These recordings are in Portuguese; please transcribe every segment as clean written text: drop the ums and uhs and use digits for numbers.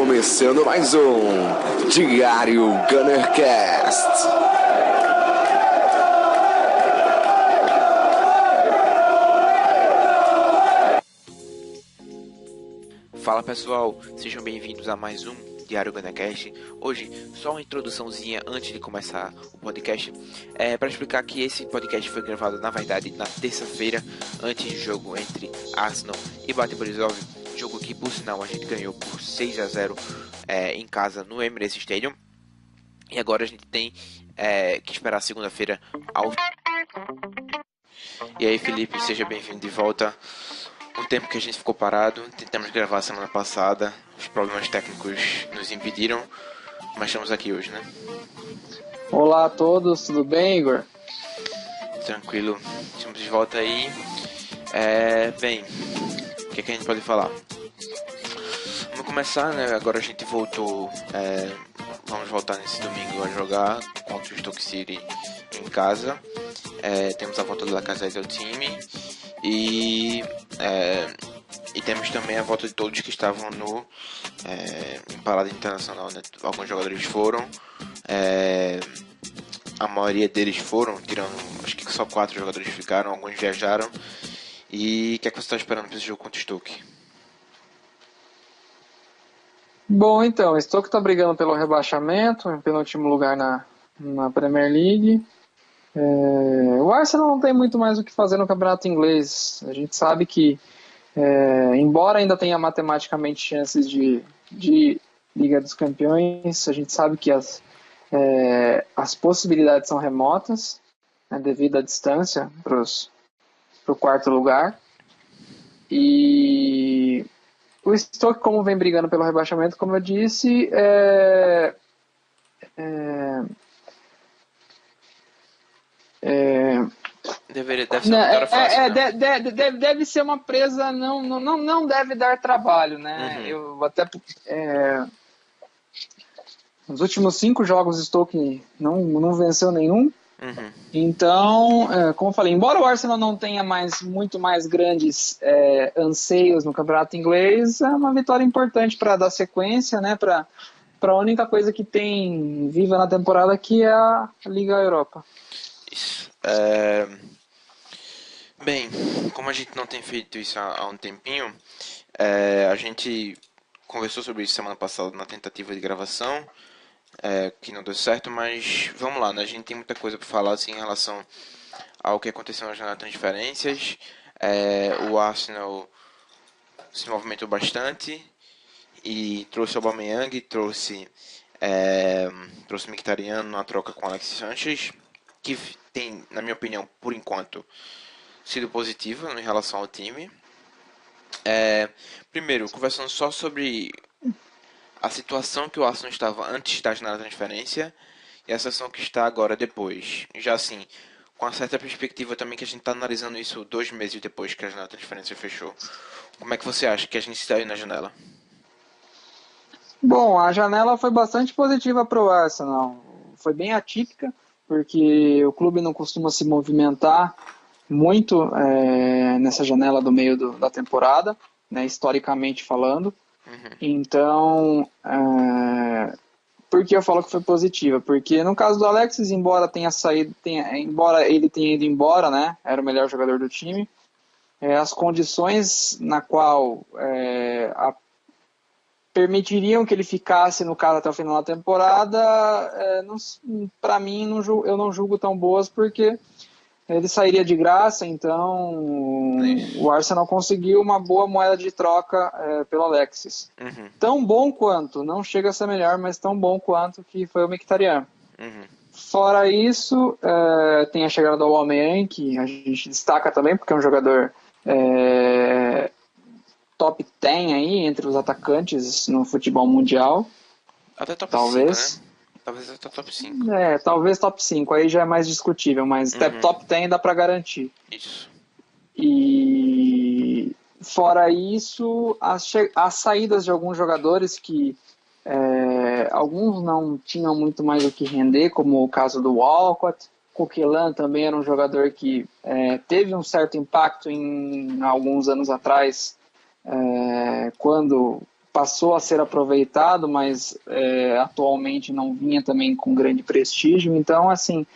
começando mais um Diário Gunnercast. Fala pessoal, sejam bem-vindos a mais um Diário Gunnercast. Hoje, só uma introduçãozinha antes de começar o podcast, para explicar que esse podcast foi gravado, na verdade, na terça-feira, antes do jogo entre Arsenal e Bate Borisov, jogo que, por sinal, a gente ganhou por 6-0 em casa no Emirates Stadium. E agora a gente tem que esperar segunda-feira ao... E aí, Felipe, seja bem-vindo de volta. O tempo que a gente ficou parado, tentamos gravar semana passada, os problemas técnicos nos impediram, mas estamos aqui hoje, né? Olá a todos, tudo bem, Igor? Tranquilo, estamos de volta aí. Bem, o que a gente pode falar? Vamos começar, né? Agora a gente voltou, vamos voltar nesse domingo a jogar contra o Stoke City em casa. Temos a volta da Lacazette ao time. E temos também a volta de todos que estavam em parada internacional, né? Alguns jogadores foram, a maioria deles foram, tirando, acho que só 4 jogadores ficaram, alguns viajaram. E o que é que você está esperando para esse jogo contra o Stoke? Bom, então, o Stoke está brigando pelo rebaixamento, em penúltimo lugar na Premier League. O Arsenal não tem muito mais o que fazer no campeonato inglês. A gente sabe que, embora ainda tenha matematicamente chances de Liga dos Campeões, a gente sabe que as possibilidades são remotas, né, devido à distância para o quarto lugar. E o Stoke, como vem brigando pelo rebaixamento, como eu disse, deve ser uma presa, não deve dar trabalho, né? Uhum. Eu até nos últimos 5 jogos o Stoke não venceu nenhum. Uhum. Então, como eu falei, embora o Arsenal não tenha muito mais grandes anseios no campeonato inglês, é uma vitória importante para dar sequência, né? Para a única coisa que tem viva na temporada, que é a Liga Europa. Isso. Bem, como a gente não tem feito isso há um tempinho, a gente conversou sobre isso semana passada na tentativa de gravação, que não deu certo, mas vamos lá, né? A gente tem muita coisa para falar assim, em relação ao que aconteceu na janela de transferências. O Arsenal se movimentou bastante e trouxe o Aubameyang, trouxe Mkhitaryan na troca com Alexis Sanchez, que tem, na minha opinião, por enquanto, sido positiva em relação ao time. Primeiro, conversando só sobre a situação que o Arsenal estava antes da janela de transferência e a situação que está agora depois. Já assim, com uma certa perspectiva também que a gente está analisando isso 2 meses depois que a janela de transferência fechou. Como é que você acha que a gente está aí na janela? Bom, a janela foi bastante positiva para o Arsenal. Foi bem atípica, porque o clube não costuma se movimentar muito nessa janela do meio da temporada, né, historicamente falando. Uhum. Então, por que eu falo que foi positiva? Porque no caso do Alexis, embora ele tenha ido embora, né, era o melhor jogador do time, as condições na qual permitiriam que ele ficasse no caso até o final da temporada, para mim eu não julgo tão boas, porque ele sairia de graça, então o Arsenal conseguiu uma boa moeda de troca pelo Alexis. Uhum. Tão bom quanto, não chega a ser melhor, mas tão bom quanto que foi o Mkhitaryan. Uhum. Fora isso, tem a chegada do Aubameyang, que a gente destaca também, porque é um jogador top 10 aí, entre os atacantes no futebol mundial. Até top talvez. 5, né? Talvez até top 5. Talvez top 5, aí já é mais discutível, mas top 10 dá pra garantir. Isso. E fora isso, as saídas de alguns jogadores que alguns não tinham muito mais o que render, como o caso do Walcott. Coquelin também era um jogador que teve um certo impacto em alguns anos atrás, quando passou a ser aproveitado, mas atualmente não vinha também com grande prestígio. Então, assim,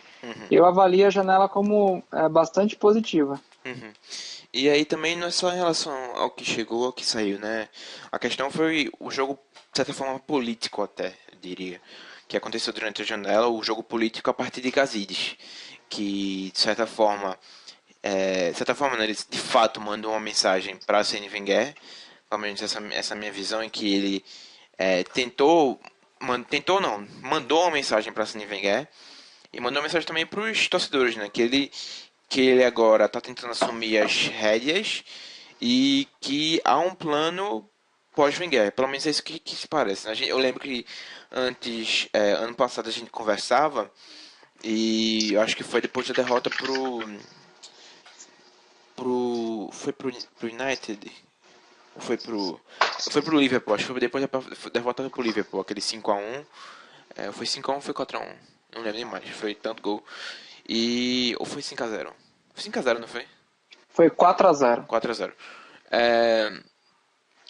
eu avalio a janela como bastante positiva. Uhum. E aí também não é só em relação ao que chegou, ao que saiu, né? A questão foi o jogo, de certa forma, político até, eu diria. Que aconteceu durante a janela, o jogo político a partir de Gazidis. Que, de certa forma, né, ele de fato mandou uma mensagem para Arsène Wenger, pelo menos essa minha visão, em que ele mandou uma mensagem para Arsène Wenger e mandou uma mensagem também para os torcedores, né, que ele agora está tentando assumir as rédeas e que há um plano pós-Wenger, pelo menos é isso que se parece, né? Eu lembro que antes, ano passado a gente conversava e eu acho que foi depois da derrota pro United. Foi pro Liverpool, acho que foi depois da derrota pro Liverpool, aquele 5-1. Foi 5-1 ou foi 4-1? Não lembro nem mais, foi tanto gol. Ou foi 5-0? Foi 5-0, não foi? Foi 4-0. 4-0.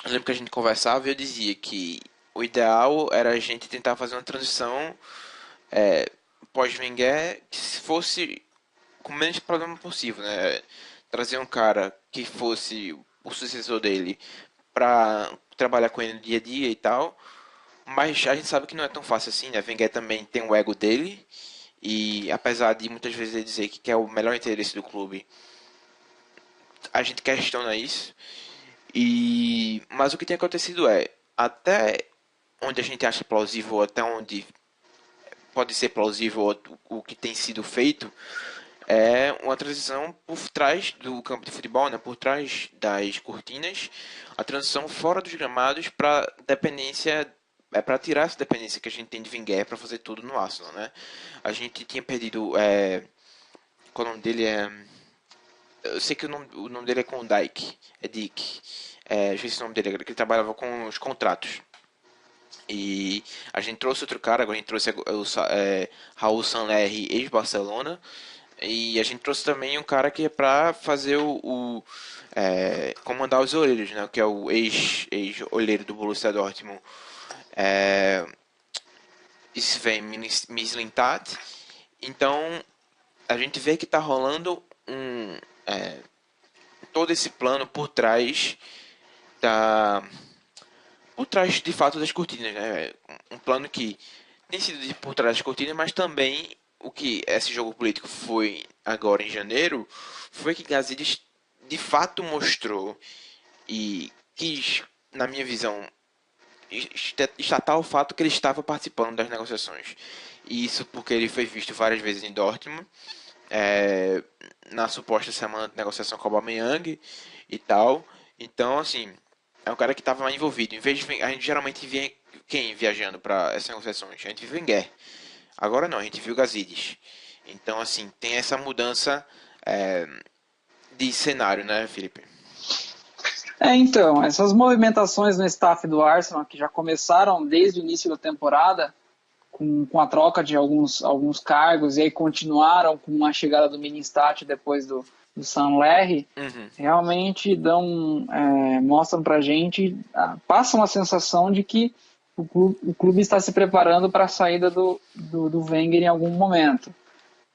Eu lembro que a gente conversava e eu dizia que o ideal era a gente tentar fazer uma transição pós-Wenger que fosse com o menos problema possível, né? Trazer um cara que fosse o sucessor dele para trabalhar com ele no dia a dia e tal. Mas a gente sabe que não é tão fácil assim, né? Wenger também tem o ego dele. E apesar de muitas vezes ele dizer que quer o melhor interesse do clube, a gente questiona isso. Mas o que tem acontecido até onde a gente acha plausível, até onde pode ser plausível o que tem sido feito, é uma transição por trás do campo de futebol, né, por trás das cortinas, a transição fora dos gramados para dependência, para tirar essa dependência que a gente tem de Wenger para fazer tudo no Arsenal, né? A gente tinha perdido, qual o nome dele eu sei que o nome dele é com o Dyke, é Dick, eu esqueci o nome dele, que ele trabalhava com os contratos. E a gente trouxe outro cara, agora a gente trouxe Raul Sanllehi, ex-Barcelona. E a gente trouxe também um cara que é pra fazer comandar os olheiros, né? Que é o ex-olheiro do Borussia Dortmund, Sven Mislintat. Então a gente vê que tá rolando todo esse plano por trás de fato das cortinas, né? Um plano que tem sido por trás das cortinas, mas também o que esse jogo político foi agora em janeiro foi que Gazidis de fato mostrou e quis, na minha visão, estatar o fato que ele estava participando das negociações. E isso porque ele foi visto várias vezes em Dortmund, na suposta semana de negociação com o Aubameyang e tal. Então, assim, é um cara que estava envolvido. Em vez de a gente geralmente vê quem viajando para essas negociações? A gente viu Wenger. Agora não, a gente viu Gazidis. Então, assim, tem essa mudança de cenário, né, Felipe? Então, essas movimentações no staff do Arsenal, que já começaram desde o início da temporada, com a troca de alguns cargos, e aí continuaram com a chegada do Milintat depois do Sanllehi, realmente mostram pra gente, passam a sensação de que o clube está se preparando para a saída do Wenger em algum momento,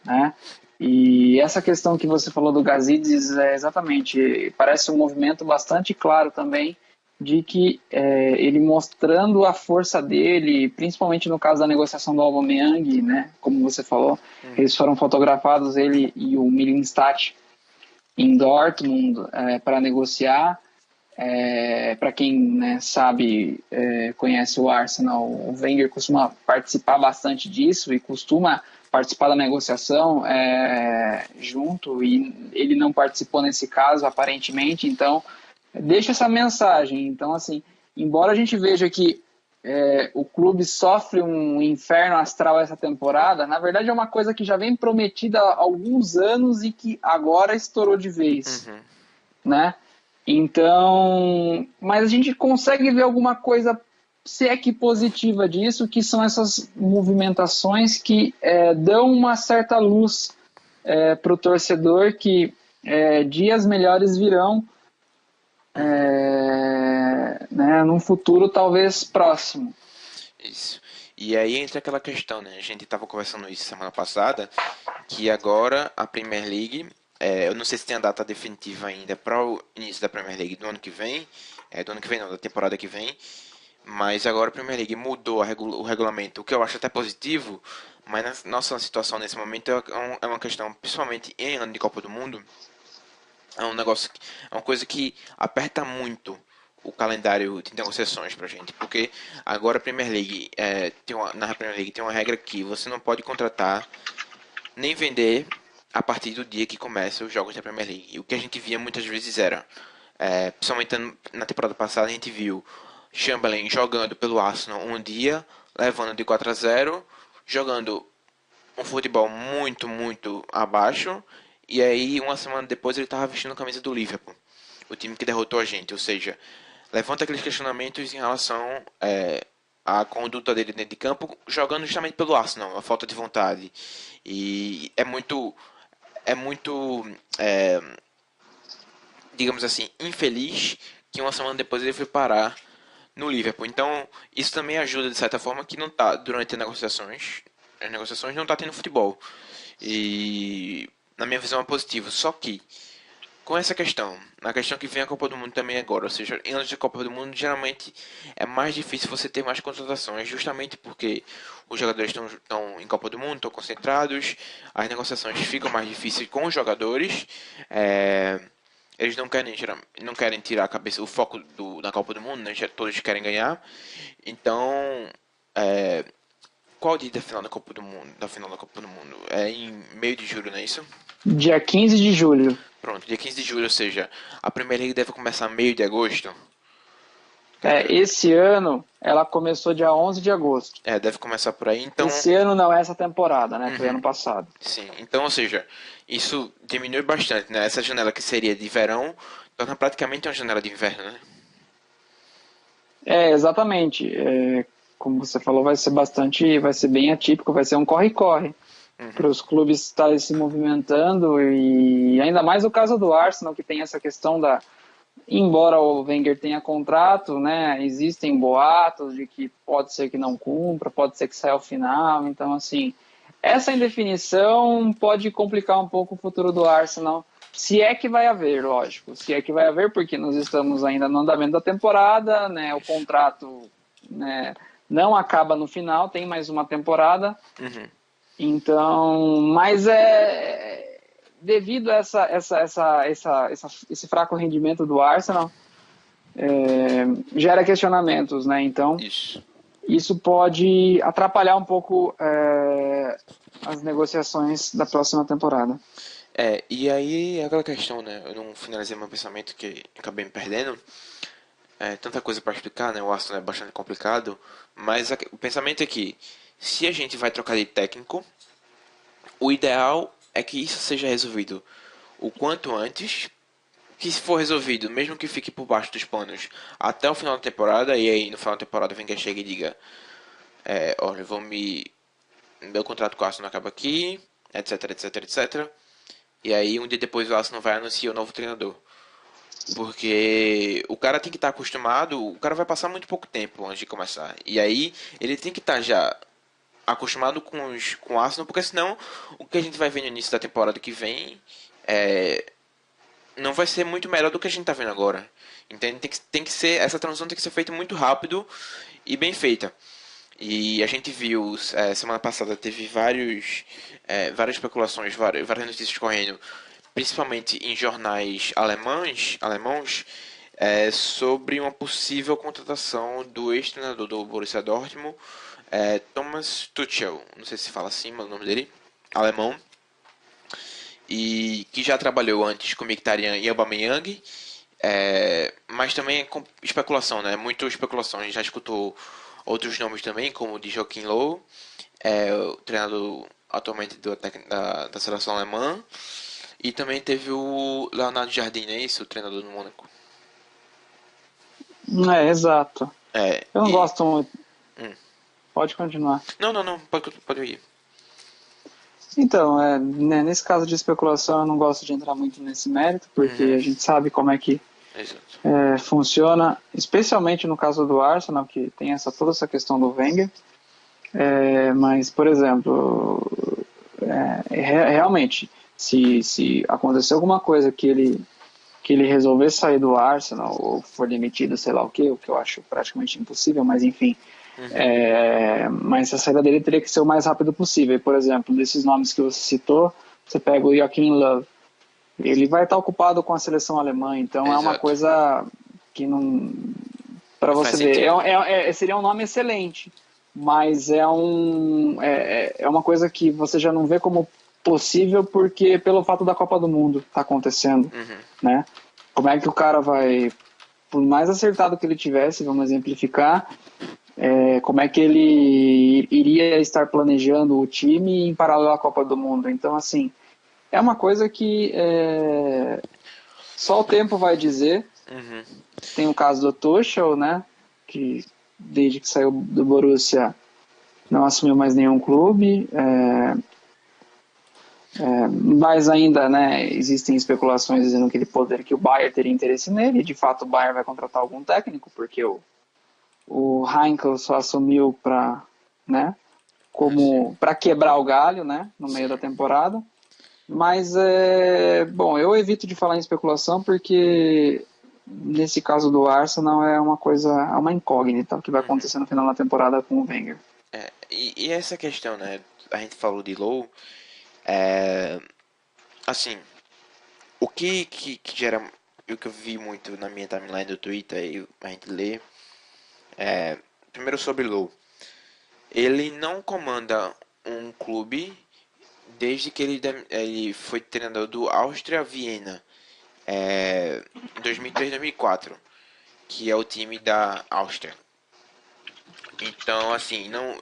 né? E essa questão que você falou do Gazidis exatamente, parece um movimento bastante claro também de que ele mostrando a força dele, principalmente no caso da negociação do Aubameyang, né? Como você falou, eles foram fotografados, ele e o Mislintat, em Dortmund para negociar. Para quem, né, sabe, conhece o Arsenal, o Wenger costuma participar bastante disso e costuma participar da negociação junto, e ele não participou nesse caso, aparentemente. Então deixa essa mensagem. Então, assim, embora a gente veja que o clube sofre um inferno astral essa temporada, na verdade é uma coisa que já vem prometida há alguns anos e que agora estourou de vez, né? Então, mas a gente consegue ver alguma coisa, se é que positiva disso, que são essas movimentações que dão uma certa luz para o torcedor que dias melhores virão, né, num futuro talvez próximo. Isso. E aí entra aquela questão, né? A gente estava conversando isso semana passada, que agora a Premier League, eu não sei se tem a data definitiva ainda para o início da Premier League do ano que vem, do ano que vem não, da temporada que vem, mas agora a Premier League mudou o regulamento, o que eu acho até positivo, mas na nossa situação nesse momento é uma questão, principalmente em ano de Copa do Mundo, é um negócio, é uma coisa que aperta muito o calendário de negociações pra gente, porque agora a Premier League, na Premier League tem uma regra que você não pode contratar nem vender a partir do dia que começa os jogos da Premier League. E o que a gente via muitas vezes era, principalmente na temporada passada, a gente viu Chamberlain jogando pelo Arsenal um dia, levando de 4-0, jogando um futebol muito, muito abaixo, e aí uma semana depois ele estava vestindo a camisa do Liverpool, o time que derrotou a gente. Ou seja, levanta aqueles questionamentos em relação à conduta dele dentro de campo, jogando justamente pelo Arsenal, a falta de vontade. E é muito, digamos assim, infeliz que uma semana depois ele foi parar no Liverpool. Então, isso também ajuda de certa forma que não tá durante as negociações não tá tendo futebol. E na minha visão é positivo, só que com essa questão, na questão que vem a Copa do Mundo também agora, ou seja, em anos de Copa do Mundo, geralmente é mais difícil você ter mais contratações, justamente porque os jogadores estão em Copa do Mundo, estão concentrados, as negociações ficam mais difíceis com os jogadores, eles não querem tirar a cabeça, o foco da Copa do Mundo, né? Todos querem ganhar, então, qual o dia da final da Copa do Mundo? Da final da Copa do Mundo? É em meio de julho, não é isso? Dia 15 de julho. Pronto, dia 15 de julho, ou seja, a Premier League deve começar meio de agosto. Esse ano ela começou dia 11 de agosto. Deve começar por aí, então... Esse ano não é essa temporada, né? Foi ano passado. Sim, então, ou seja, isso diminui bastante, né? Essa janela que seria de verão, torna praticamente uma janela de inverno, né? Exatamente. Como você falou, vai ser bem atípico, vai ser um corre-corre para os clubes estarem se movimentando, e ainda mais o caso do Arsenal, que tem essa questão embora o Wenger tenha contrato, né, existem boatos de que pode ser que não cumpra, pode ser que saia ao final, então assim, essa indefinição pode complicar um pouco o futuro do Arsenal, se é que vai haver, lógico, se é que vai haver, porque nós estamos ainda no andamento da temporada, né, o contrato, né, não acaba no final, tem mais uma temporada, então, mas devido a esse fraco rendimento do Arsenal, gera questionamentos, né? Então, isso pode atrapalhar um pouco as negociações da próxima temporada. E aí aquela questão, né? Eu não finalizei meu pensamento, que acabei me perdendo. Tanta coisa para explicar, né? O Arsenal é bastante complicado, mas o pensamento é que se a gente vai trocar de técnico, o ideal é que isso seja resolvido o quanto antes, que se for resolvido, mesmo que fique por baixo dos panos, até o final da temporada, e aí no final da temporada vem quem chega e diga, olha, meu contrato com o Arsenal acaba aqui, etc, etc, etc, e aí um dia depois o Arsenal vai anunciar o novo treinador. Porque o cara tem que estar acostumado, o cara vai passar muito pouco tempo antes de começar, e aí ele tem que estar já acostumado com o Arsenal, porque senão o que a gente vai ver no início da temporada que vem não vai ser muito melhor do que a gente está vendo agora. Então essa transição tem que ser feita muito rápido e bem feita. E a gente viu, semana passada teve várias especulações, várias notícias correndo, principalmente em jornais alemãos, sobre uma possível contratação do ex-treinador do Borussia Dortmund, Thomas Tuchel, não sei se fala assim, mas o nome dele, alemão, e que já trabalhou antes com Mkhitaryan e Aubameyang, mas também é especulação, né? Muito especulação. A gente já escutou outros nomes também, como o de Joachim Löw, o treinador atualmente da seleção alemã, e também teve o Leonardo Jardim, é isso, o treinador do Mônaco. Exato. Eu não gosto muito. Pode continuar. Não, pode ir. Então, nesse caso de especulação, eu não gosto de entrar muito nesse mérito, porque a gente sabe como é que Exato. Funciona, especialmente no caso do Arsenal, que tem toda essa questão do Wenger. Mas, por exemplo, realmente, se acontecer alguma coisa que ele resolver sair do Arsenal ou for demitido, sei lá o que eu acho praticamente impossível, mas enfim. Mas a saída dele teria que ser o mais rápido possível. Por exemplo, desses nomes que você citou, você pega o Joachim Löw. Ele vai estar ocupado com a seleção alemã, então é uma Exato. coisa que não. Para Não faz você ver, sentido. seria um nome excelente, mas é uma coisa que você já não vê como possível porque pelo fato da Copa do Mundo estar acontecendo, né? Como é que o cara vai, por mais acertado que ele tivesse, vamos exemplificar, como é que ele iria estar planejando o time em paralelo à Copa do Mundo? Então, assim, é uma coisa que só o tempo vai dizer. Tem o caso do Tuchel, né? Que desde que saiu do Borussia não assumiu mais nenhum clube. Mas ainda, né, existem especulações dizendo que o Bayern teria interesse nele. E de fato, o Bayern vai contratar algum técnico, porque o Heinkel só assumiu para, né, para quebrar o galho, né, no meio da temporada. Mas, bom, eu evito de falar em especulação porque nesse caso do Arsenal é uma incógnita o que vai acontecer no final da temporada com o Wenger. E essa questão, né? A gente falou de Low. Assim, o que gera. O que eu vi muito na minha timeline do Twitter e a gente lê. Primeiro sobre Low. Ele não comanda um clube desde que ele foi treinador do Áustria Viena. Em 2003-2004, que é o time da Áustria. Então, assim, não,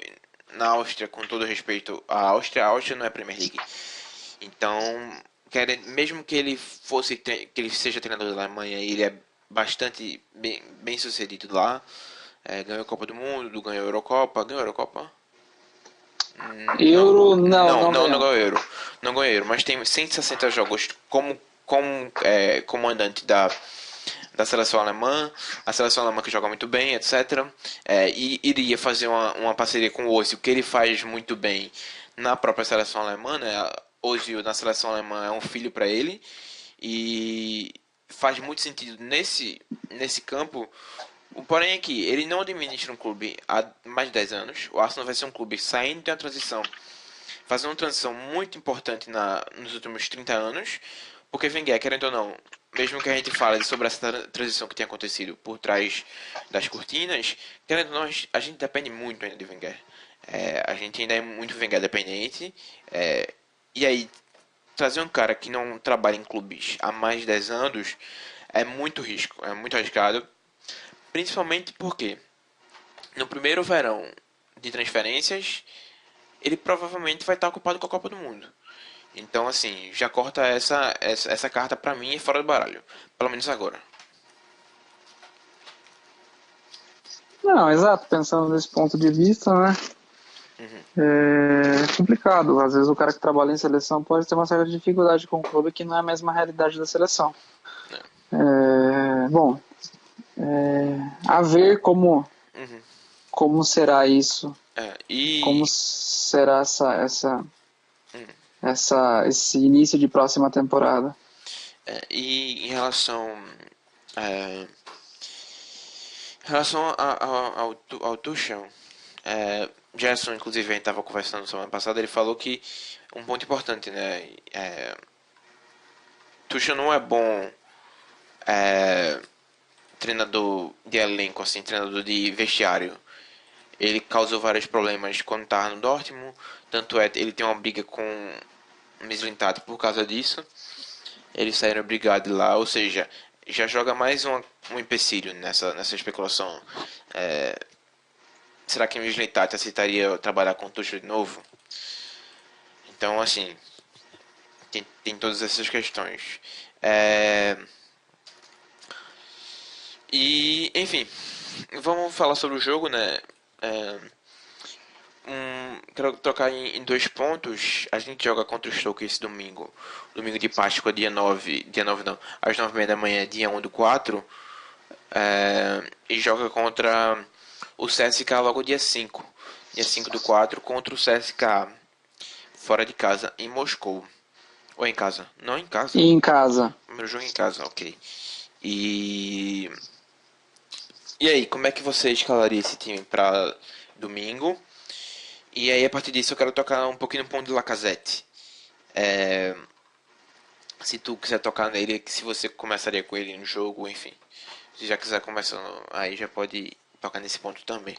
na Áustria, com todo respeito à Áustria, a Áustria não é Premier League. Então, mesmo que ele que ele seja treinador da Alemanha, ele é bastante bem sucedido lá. Ganhou a Copa do Mundo, ganhou a Eurocopa. Ganhou a Eurocopa? Não, Euro, não, não, não não, não ganhou. ganhou Euro. Não ganhou Euro, mas tem 160 jogos como comandante da seleção alemã, a seleção alemã que joga muito bem, etc. E iria fazer uma parceria com o Ozil, que ele faz muito bem na própria seleção alemã, né? Ozil na seleção alemã é um filho para ele e faz muito sentido nesse campo. O porém é que ele não administra um clube há mais de 10 anos. O Arsenal vai ser um clube saindo de uma transição, fazendo uma transição muito importante nos últimos 30 anos, porque Wenger, querendo ou não, mesmo que a gente fale sobre essa transição que tem acontecido por trás das cortinas, querendo ou não, a gente depende muito ainda de Wenger. A gente ainda é muito Wenger dependente. E aí, trazer um cara que não trabalha em clubes há mais de 10 anos é muito risco, é muito arriscado. Principalmente porque no primeiro verão de transferências, ele provavelmente vai estar ocupado com a Copa do Mundo. Então, assim, já corta essa carta pra mim e fora do baralho. Pelo menos agora. Não, exato, pensando nesse ponto de vista, né? É complicado. Às vezes o cara que trabalha em seleção pode ter uma certa dificuldade com o clube que não é a mesma realidade da seleção. Bom, a ver como será isso, como E será esse início de próxima temporada. em relação é, em relação ao Tuchel, Gerson, inclusive, a gente estava conversando semana passada, ele falou que um ponto importante, né? Tuchel não é bom treinador de elenco, assim, treinador de vestiário. Ele causou vários problemas quando estava no Dortmund, tanto ele tem uma briga com o Mislintat por causa disso. Eles saíram brigados lá, ou seja, já joga mais um empecilho nessa especulação. Será que o Mislintat aceitaria trabalhar com o Tuchel de novo? Então, assim, tem todas essas questões. Enfim, vamos falar sobre o jogo, né? quero trocar em 2 pontos. A gente joga contra o Stoke esse domingo. Domingo de Páscoa, dia 9. Dia 9 não. Às 9h30 da manhã, dia 1/4. E joga contra o CSK logo dia 5. Dia 5/4 contra o CSK. Fora de casa, em Moscou. Ou em casa? Não, em casa. E em casa. Meu jogo em casa, ok. E aí, como é que você escalaria esse time pra domingo? E aí, a partir disso, eu quero tocar um pouquinho no ponto de Lacazette. Se tu quiser tocar nele, se você começaria com ele no jogo, enfim. Se já quiser começar, aí já pode tocar nesse ponto também.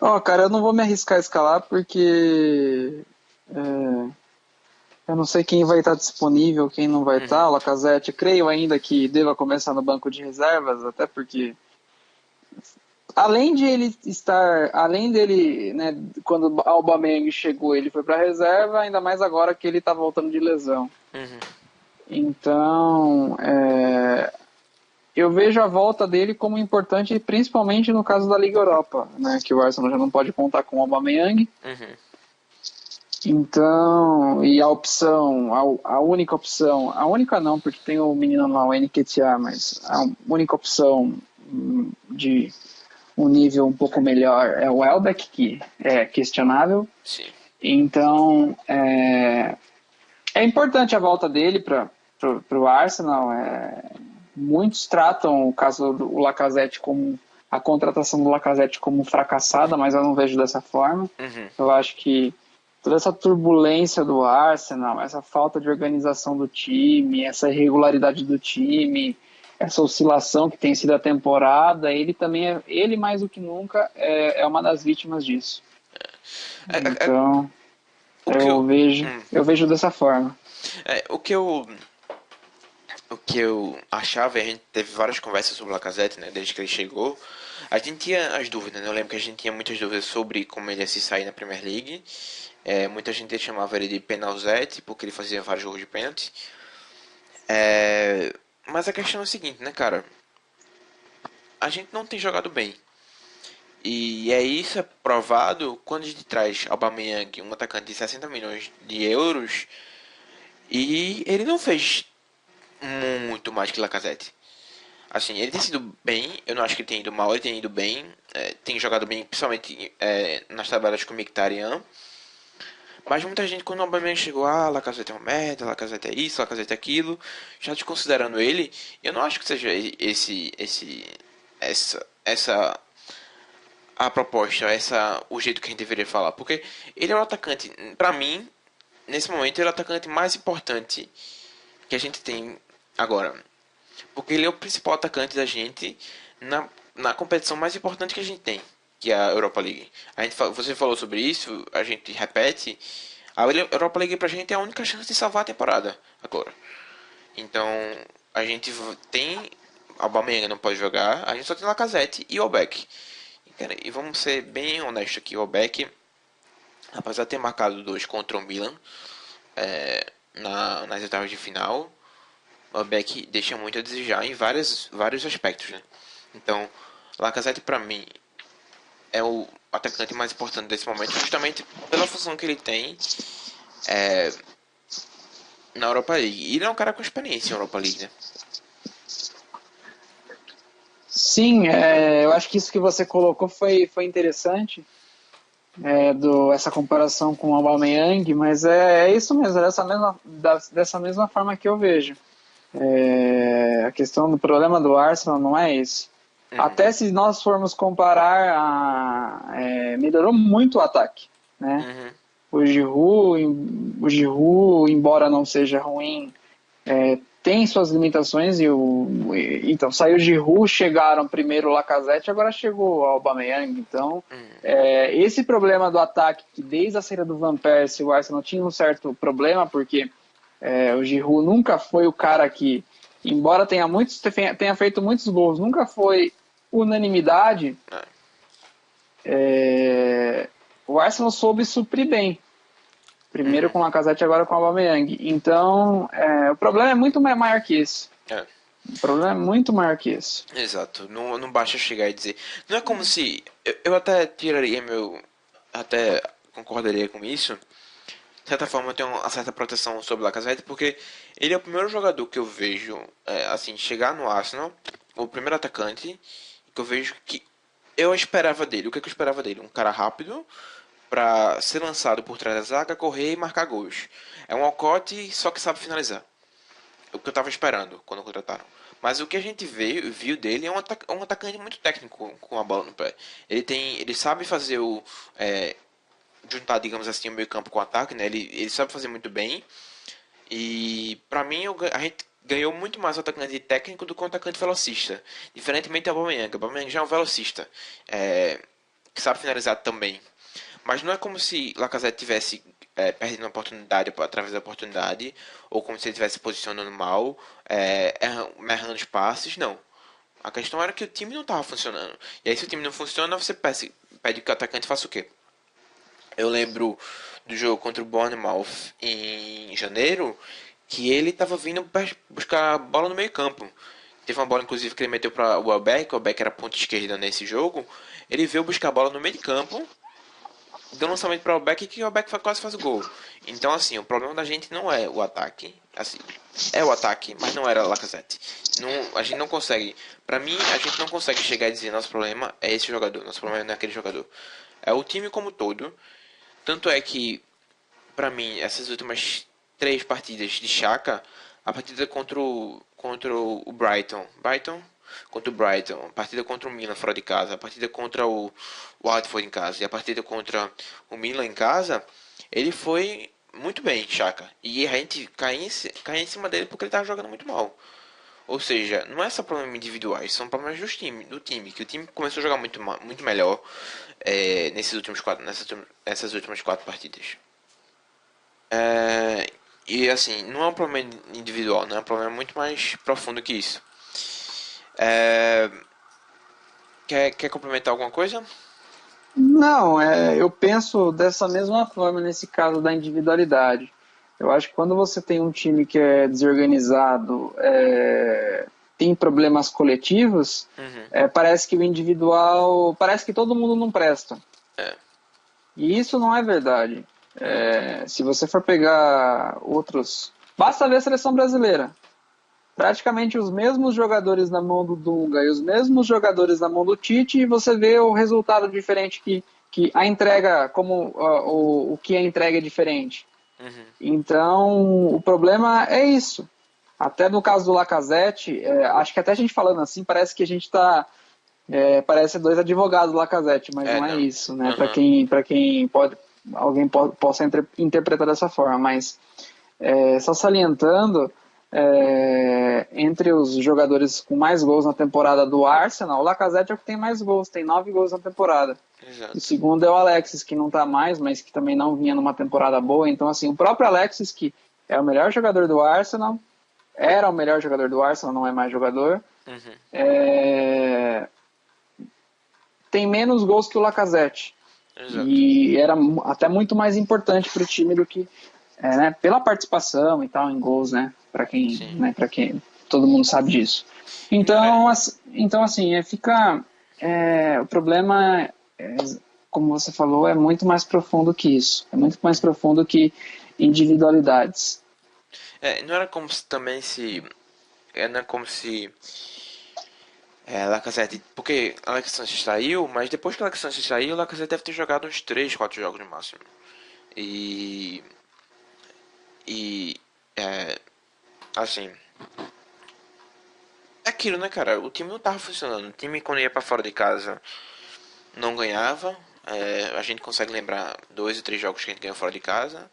Ó, cara, eu não vou me arriscar a escalar porque eu não sei quem vai estar disponível, quem não vai estar. O Lacazette, creio ainda que deva começar no banco de reservas, até porque além dele, né, quando o Aubameyang chegou, ele foi para reserva, ainda mais agora que ele está voltando de lesão. Então, eu vejo a volta dele como importante, principalmente no caso da Liga Europa, né, que o Arsenal já não pode contar com o Aubameyang. Então, e a opção, a única opção, a única não, porque tem o menino lá, o Nketiah, mas a única opção de um nível um pouco melhor é o Welbeck, que é questionável. Sim. Então, é importante a volta dele para o Arsenal. Muitos tratam o caso do Lacazette como a contratação do Lacazette como fracassada, mas eu não vejo dessa forma. Eu acho que toda essa turbulência do Arsenal, essa falta de organização do time, essa irregularidade do time, essa oscilação que tem sido a temporada, ele mais do que nunca é uma das vítimas disso. Então, eu vejo dessa forma. O que eu achava, e a gente teve várias conversas sobre o Lacazette, né, desde que ele chegou. A gente tinha as dúvidas, né? Eu lembro que a gente tinha muitas dúvidas sobre como ele ia se sair na Premier League. Muita gente chamava ele de penalzete, porque ele fazia vários jogos de pênalti. Mas a questão é a seguinte, né, cara? A gente não tem jogado bem. E isso é provado quando a gente traz Aubameyang, um atacante de 60 milhões de euros, e ele não fez muito mais que Lacazette. Assim, ele tem sido bem, eu não acho que ele tenha ido mal, ele tem ido bem, tem jogado bem, principalmente nas tabelas com o Mkhitaryan. Mas muita gente, quando o Aubameyang chegou, Lacazette é uma merda, Lacazette é isso, Lacazette é aquilo, já desconsiderando ele, eu não acho que seja essa a proposta, o jeito que a gente deveria falar, porque ele é o atacante, pra mim, nesse momento, ele é o atacante mais importante que a gente tem agora, porque ele é o principal atacante da gente na competição mais importante que a gente tem, que é a Europa League. Você falou sobre isso, a gente repete, a Europa League pra gente é a única chance de salvar a temporada agora. Então, a gente tem Aubameyang não pode jogar, a gente só tem Lacazette e o Welbeck. E vamos ser bem honestos aqui, o Welbeck, apesar de ter marcado 2 contra o Milan nas etapas de final, o Welbeck deixa muito a desejar em vários aspectos, né? Então, Lacazette pra mim é o atacante mais importante desse momento, justamente pela função que ele tem na Europa League. E ele é um cara com experiência em Europa League, né? Sim, eu acho que isso que você colocou foi interessante, essa comparação com o Aubameyang, mas é isso mesmo, dessa mesma forma que eu vejo. A questão do problema do Arsenal não é esse. Até se nós formos comparar, melhorou muito o ataque, né? O Giroud, embora não seja ruim, tem suas limitações. Então, saiu o Giroud, chegaram primeiro o Lacazette, agora chegou o Aubameyang. Então, esse problema do ataque, que desde a saída do Van Persie o Arsenal tinha um certo problema, porque o Giroud nunca foi o cara que, embora tenha feito muitos gols, nunca foi unanimidade. O Arsenal soube suprir bem. Primeiro com o Lacazette, agora com o Aubameyang. Então, o problema é muito maior que esse. O problema é muito maior que esse. Exato. Não basta chegar e dizer... Não é como se... Eu até tiraria até concordaria com isso. De certa forma, eu tenho uma certa proteção sobre o Lacazette, porque ele é o primeiro jogador que eu vejo, assim, chegar no Arsenal, o primeiro atacante, que eu vejo que eu esperava dele. O que eu esperava dele? Um cara rápido, para ser lançado por trás da zaga, correr e marcar gols. É um Alcote, só que sabe finalizar. É o que eu estava esperando quando contrataram. Mas o que a gente viu dele é um atacante muito técnico com a bola no pé. Ele sabe fazer juntar, digamos assim, o meio campo com o ataque, né? Ele sabe fazer muito bem. E pra mim a gente ganhou muito mais o atacante técnico do que o atacante velocista. Diferentemente do Aubameyang. O Aubameyang já é um velocista, que sabe finalizar também. Mas não é como se Lacazette tivesse perdendo uma oportunidade através da oportunidade, ou como se ele estivesse posicionando mal, errando os passes, não. A questão era que o time não estava funcionando. E aí, se o time não funciona, você pede que o atacante faça o quê? Eu lembro do jogo contra o Bournemouth em janeiro, que ele estava vindo buscar bola no meio campo. Teve uma bola, inclusive, que ele meteu para o Welbeck era ponta esquerda nesse jogo. Ele veio buscar a bola no meio de campo, deu um lançamento para o Welbeck, que o Welbeck quase faz o gol. Então, assim, o problema da gente não é o ataque. Assim, é o ataque, mas não era o Lacazette. Não, a gente não consegue. Pra mim, a gente não consegue chegar e dizer nosso problema é esse jogador, nosso problema não é aquele jogador. É o time como todo. Tanto é que, pra mim, essas últimas 3 partidas de Chaka, a partida contra o Brighton, contra o Brighton, a partida contra o Milan fora de casa, a partida contra o Watford em casa e a partida contra o Milan em casa, ele foi muito bem, Chaka. E a gente cai em cima dele porque ele tava jogando muito mal. Ou seja, não é só problemas individuais, são problemas do time, que o time começou a jogar muito melhor nessas últimas 4 partidas. E assim, não é um problema individual, né? É um problema muito mais profundo que isso. Quer complementar alguma coisa? Não, eu penso dessa mesma forma nesse caso da individualidade. Eu acho que quando você tem um time que é desorganizado, tem problemas coletivos, parece que o individual, parece que todo mundo não presta. É, E isso não é verdade. Se você for pegar outros, basta ver a seleção brasileira. Praticamente os mesmos jogadores na mão do Dunga e os mesmos jogadores na mão do Tite, e você vê o resultado diferente que a entrega, como o que a entrega é diferente. Então, o problema é isso. Até no caso do Lacazette, acho que até a gente falando assim, parece que a gente está parece dois advogados do Lacazette, mas não é não. isso, né? Para quem possa interpretar dessa forma, mas só salientando, entre os jogadores com mais gols na temporada do Arsenal, o Lacazette é o que tem mais gols, tem 9 gols na temporada. Exato. O segundo é o Alexis, que não tá mais, mas que também não vinha numa temporada boa. Então, assim, o próprio Alexis, que é o melhor jogador do Arsenal, era o melhor jogador do Arsenal, não é mais jogador, tem menos gols que o Lacazette. Exato. E era até muito mais importante para o time do que né, pela participação e tal em gols, né? Para quem todo mundo sabe disso. Então, assim, fica o problema, como você falou, é muito mais profundo que isso. É muito mais profundo que individualidades. Não era como se também se. Não é como se. Lacazette. Porque Alex Sanchez saiu, mas depois que Alex Sanchez saiu, Lacazette deve ter jogado uns 3, 4 jogos no máximo. E. Assim. É aquilo, né, cara? O time não tava funcionando. O time, quando ia pra fora de casa, não ganhava. A gente consegue lembrar 2 ou 3 jogos que a gente ganhou fora de casa.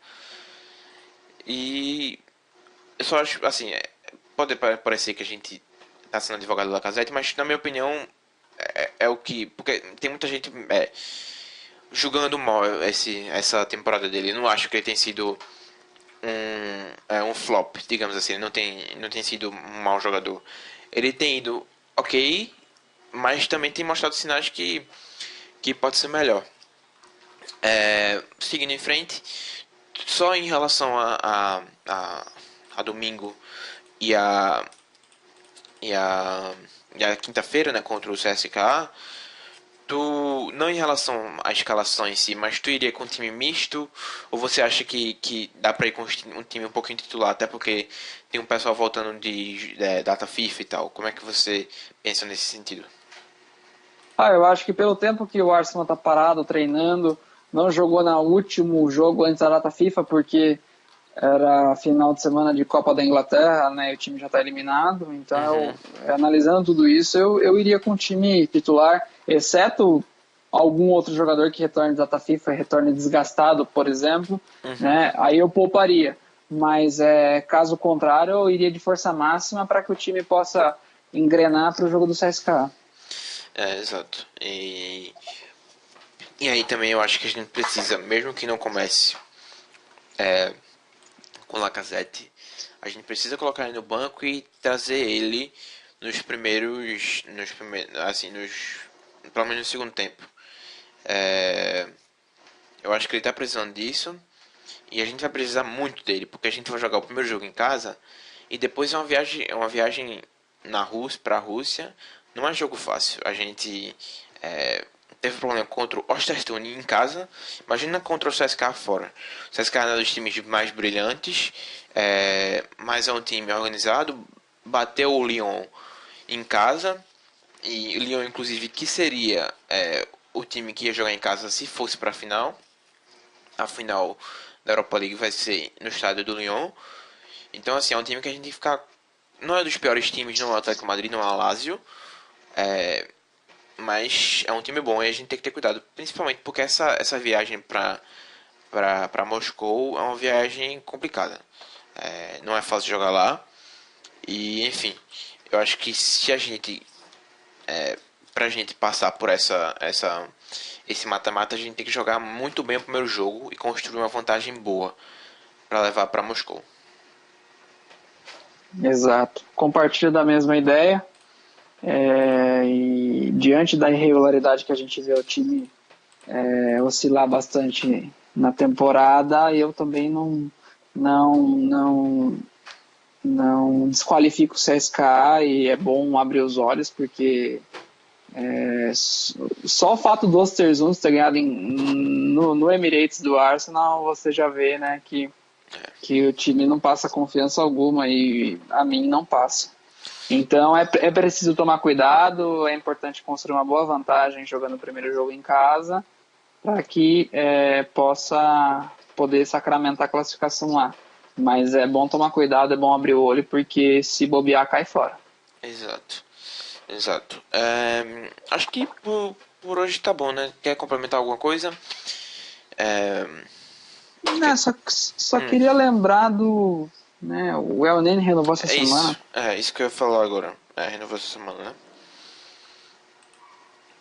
E eu só acho, assim, pode parecer que a gente tá sendo advogado do Lacazette, mas na minha opinião é o que. Porque tem muita gente julgando mal essa temporada dele. Eu não acho que ele tem sido um flop, digamos assim. Ele não tem sido um mau jogador. Ele tem ido ok, mas também tem mostrado sinais que pode ser melhor. Seguindo em frente, só em relação a domingo e a quinta-feira, né, contra o CSKA, não em relação à escalação em si, mas tu iria com um time misto? Ou você acha que dá pra ir com um time um pouquinho titular? Até porque tem um pessoal voltando de data FIFA e tal. Como é que você pensa nesse sentido? Eu acho que pelo tempo que o Arsenal tá parado, treinando, não jogou no último jogo antes da data FIFA, porque era final de semana de Copa da Inglaterra, né? E o time já está eliminado. Então, Uhum, analisando tudo isso, eu iria com o time titular, exceto algum outro jogador que retorne de data FIFA e retorne desgastado, por exemplo, uhum. né? Aí eu pouparia. Mas caso contrário, eu iria de força máxima para que o time possa engrenar para o jogo do CSKA. Exato. E aí também eu acho que a gente precisa, mesmo que não comece com Lacazette, a gente precisa colocar ele no banco e trazer ele assim, pelo menos no segundo tempo. Eu acho que ele tá precisando disso e a gente vai precisar muito dele, porque a gente vai jogar o primeiro jogo em casa e depois é uma viagem na Rússia, para a Rússia, não é jogo fácil. A gente teve problema contra o Ostersund em casa, imagina contra o CSKA fora. O CSKA é um dos times mais brilhantes, mas é um time organizado, bateu o Lyon em casa, e o Lyon inclusive que seria o time que ia jogar em casa se fosse para a final da Europa League vai ser no estádio do Lyon. Então, assim, é um time que a gente tem que ficar. Não é dos piores times, não é o Atlético Madrid, não é o Lazio, mas é um time bom e a gente tem que ter cuidado, principalmente porque essa viagem para Moscou é uma viagem complicada. Não é fácil jogar lá. E, enfim, eu acho que se a gente. Pra gente passar por esse mata-mata, a gente tem que jogar muito bem o primeiro jogo e construir uma vantagem boa para levar para Moscou. Exato. Compartilho da mesma ideia. E diante da irregularidade que a gente vê o time oscilar bastante na temporada, eu também não, não desqualifico o CSKA e é bom abrir os olhos, porque só o fato do Ostersund ter ganhado no Emirates do Arsenal, você já vê, né, que o time não passa confiança alguma e a mim não passa. Então é preciso tomar cuidado, é importante construir uma boa vantagem jogando o primeiro jogo em casa para que possa poder sacramentar a classificação lá. Mas é bom tomar cuidado, é bom abrir o olho, porque se bobear, cai fora. Exato, exato. Acho que por hoje tá bom, né? Quer complementar alguma coisa? É, Né, só queria lembrar do... Né, o El Nene renovou essa semana. isso que eu ia falar agora. Renovou essa semana, né?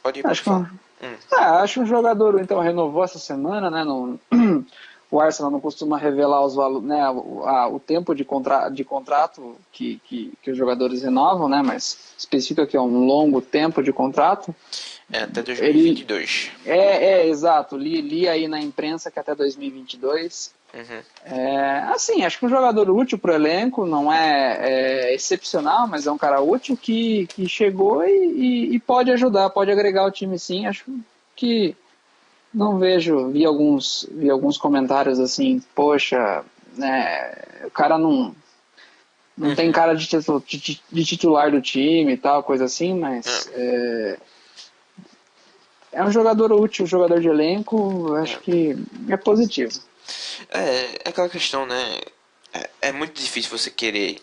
Pode Acho que, falar. acho que um jogador então renovou essa semana, né? O Arsenal não costuma revelar os valores, né? O tempo de contrato que os jogadores renovam, né? Mas especifica que é um longo tempo de contrato. Até Ele 2022. exato. Li aí na imprensa que até 2022. Uhum. Assim, acho que um jogador útil para o elenco, não é excepcional, mas é um cara útil que chegou e pode ajudar, pode agregar o time sim. Acho que não vi alguns comentários assim, poxa, né, o cara não tem cara de titular do time e tal, coisa assim, mas é um jogador útil, um jogador de elenco, acho que é positivo. É aquela questão, né? É muito difícil você querer.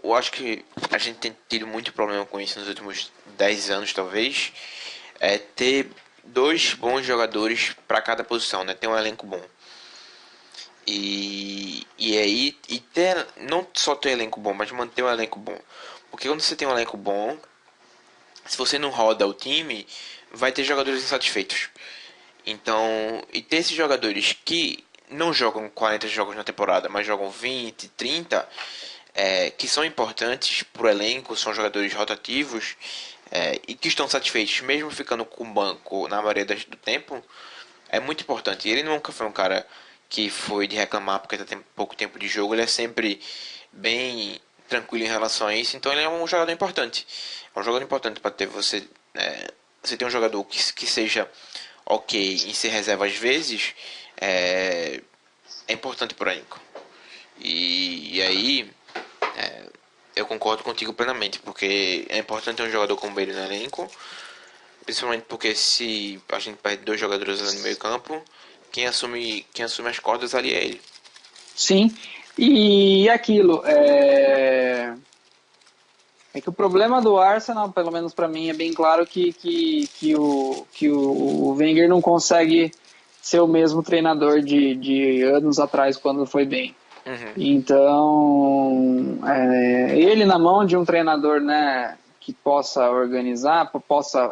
Eu acho que a gente tem tido muito problema com isso nos últimos 10 anos, talvez. Ter dois bons jogadores para cada posição, né? Ter um elenco bom. E aí, não só ter um elenco bom, mas manter um elenco bom. Porque quando você tem um elenco bom, se você não roda o time, vai ter jogadores insatisfeitos. Então, e ter esses jogadores que não jogam 40 jogos na temporada, mas jogam 20, 30, que são importantes para o elenco, são jogadores rotativos e que estão satisfeitos, mesmo ficando com o banco na maioria do tempo, é muito importante. Ele nunca foi um cara que foi de reclamar porque tem pouco tempo de jogo, ele é sempre bem tranquilo em relação a isso, então ele é um jogador importante. É um jogador importante para ter você você tem um jogador que seja ok em ser reserva às vezes, é importante para o elenco. E aí, eu concordo contigo plenamente, porque é importante ter um jogador como ele no elenco, principalmente porque se a gente perde dois jogadores ali no meio campo, quem assume as cordas ali é ele. Sim, e aquilo, é que o problema do Arsenal, pelo menos para mim, é bem claro que o Wenger não consegue ser o mesmo treinador de anos atrás, quando foi bem. Uhum. Então, ele na mão de um treinador, né, que possa organizar, possa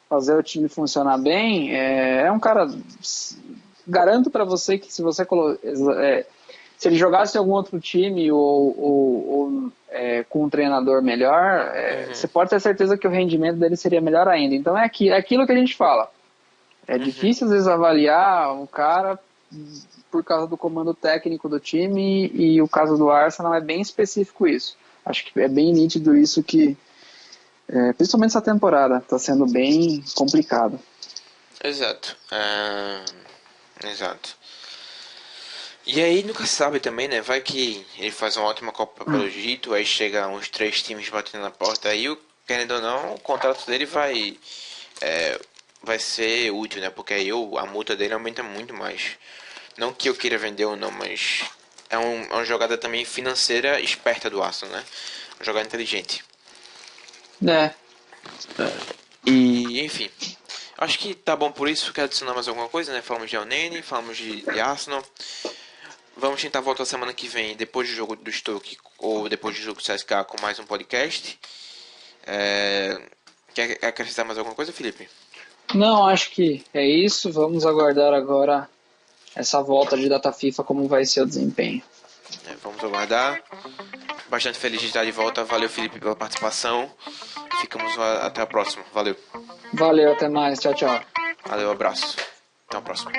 fazer o time funcionar bem, é um cara. Garanto para você que se ele jogasse em algum outro time ou com um treinador melhor, você pode ter certeza que o rendimento dele seria melhor ainda. Então é aquilo que a gente fala. É difícil às vezes avaliar um cara por causa do comando técnico do time, e o caso do Arsenal é bem específico isso. Acho que é bem nítido isso que, principalmente essa temporada, está sendo bem complicado. Exato. Exato. E aí nunca se sabe também, né? Vai que ele faz uma ótima Copa pelo Egito, aí chega uns 3 times batendo na porta, aí, querendo ou não, o contrato dele vai ser útil, né? Porque aí a multa dele aumenta muito mais. Não que eu queira vender ou não, mas é uma jogada também financeira esperta do Arsenal, né? Uma jogada inteligente. É. E, enfim, acho que tá bom por isso. Quer adicionar mais alguma coisa, né? Falamos de Elneny, falamos de Arsenal. Vamos tentar voltar semana que vem, depois do jogo do Stoke ou depois do jogo do CSK, com mais um podcast. Quer acrescentar mais alguma coisa, Felipe? Não, acho que é isso. Vamos aguardar agora essa volta de data FIFA, como vai ser o desempenho. Vamos aguardar. Bastante feliz de estar de volta. Valeu, Felipe, pela participação. Ficamos até a próxima. Valeu. Valeu, até mais. Tchau, tchau. Valeu, abraço. Até a próxima.